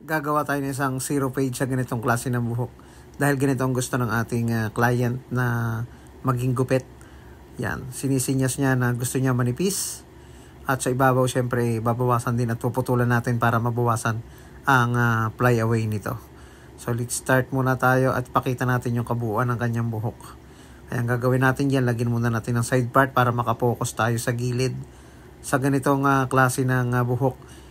Gagawa tayo ng isang zero fade sa ganitong klase ng buhok. Dahil ganito ang gusto ng ating client na maging gupit. Yan, sinisinyas niya na gusto niya manipis. At sa ibabaw syempre babawasan din at puputulan natin para mabawasan ang fly away nito. So let's start muna tayo at pakita natin yung kabuuan ng kanyang buhok. Ayan, gagawin natin yan, lagyan muna natin ng side part para makapokus tayo sa gilid. Sa ganitong klase ng buhok,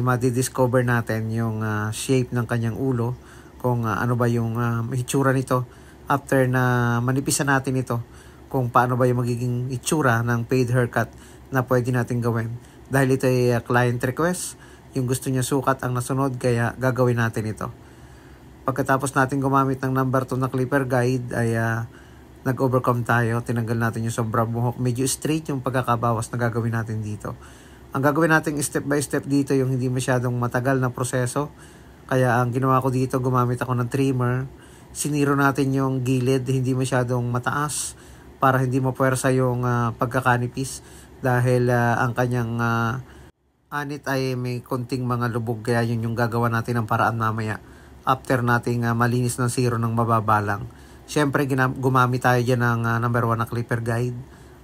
madidiscover natin yung shape ng kanyang ulo, kung ano ba yung itsura nito after na manipisan natin ito, kung paano ba yung magiging itsura ng fade haircut na pwede natin gawin. Dahil ito ay client request, yung gusto niya sukat ang nasunod, kaya gagawin natin ito. Pagkatapos natin gumamit ng number 2 na clipper guide ay nag-overcome tayo, tinanggal natin yung sobrang buhok, medyo straight yung pagkakabawas na gagawin natin dito. Ang gagawin natin step by step dito, yung hindi masyadong matagal na proseso. Kaya ang ginawa ko dito, gumamit ako ng trimmer. Siniro natin yung gilid, hindi masyadong mataas para hindi mapuwersa yung pagkakanipis. Dahil ang kanyang anit ay may konting mga lubog, kaya yun yung gagawa natin ng paraan mamaya. After nating malinis ng zero ng mababalang. Siyempre gumamit tayo dyan ng number 1 na clipper guide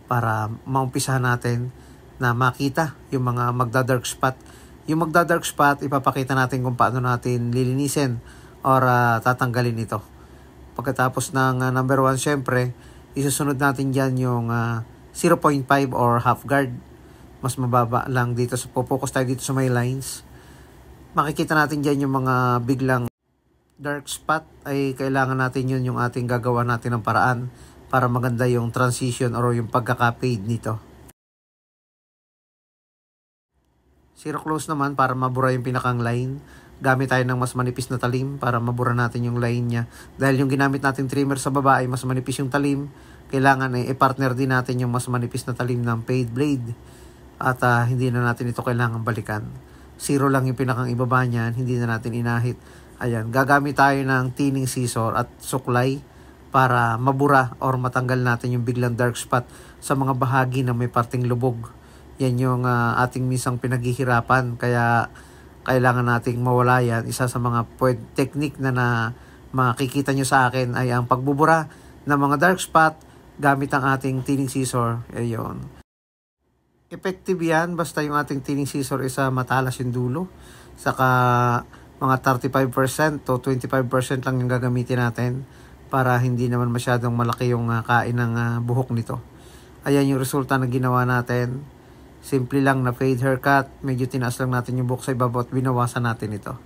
para maumpisahan natin na makita yung mga magda-dark spot. Yung magda-dark spot, ipapakita natin kung paano natin lilinisin or tatanggalin ito. Pagkatapos ng number 1, syempre, isusunod natin dyan yung 0.5 or half guard. Mas mababa lang dito. So, focus tayo dito sa may lines. Makikita natin dyan yung mga biglang dark spot, ay kailangan natin yun yung ating gagawa natin ng paraan para maganda yung transition or yung pagkaka-fade nito. Zero close naman para mabura yung pinakang line. Gamit tayo ng mas manipis na talim para mabura natin yung line niya. Dahil yung ginamit nating trimmer sa baba ay mas manipis yung talim, kailangan i-partner din natin yung mas manipis na talim ng fade blade. At hindi na natin ito kailangan balikan. Zero lang yung pinakang ibaba niyan, hindi na natin inahit. Ayan, gagamit tayo ng thinning scissor at suklay para mabura or matanggal natin yung biglang dark spot sa mga bahagi na may parting lubog. Yan yung ating misang pinaghihirapan, kaya kailangan nating mawala yan. Isa sa mga technique na makikita nyo sa akin ay ang pagbubura ng mga dark spot gamit ang ating thinning scissor. Ayun. Effective yan basta yung ating thinning scissor isa matalas yung dulo. Saka mga 35% to 25% lang yung gagamitin natin para hindi naman masyadong malaki yung kain ng buhok nito. Ayan yung resulta na ginawa natin. Simple lang na fade haircut, medyo tinaas lang natin yung buhok sa ibabaw at binawasan natin ito.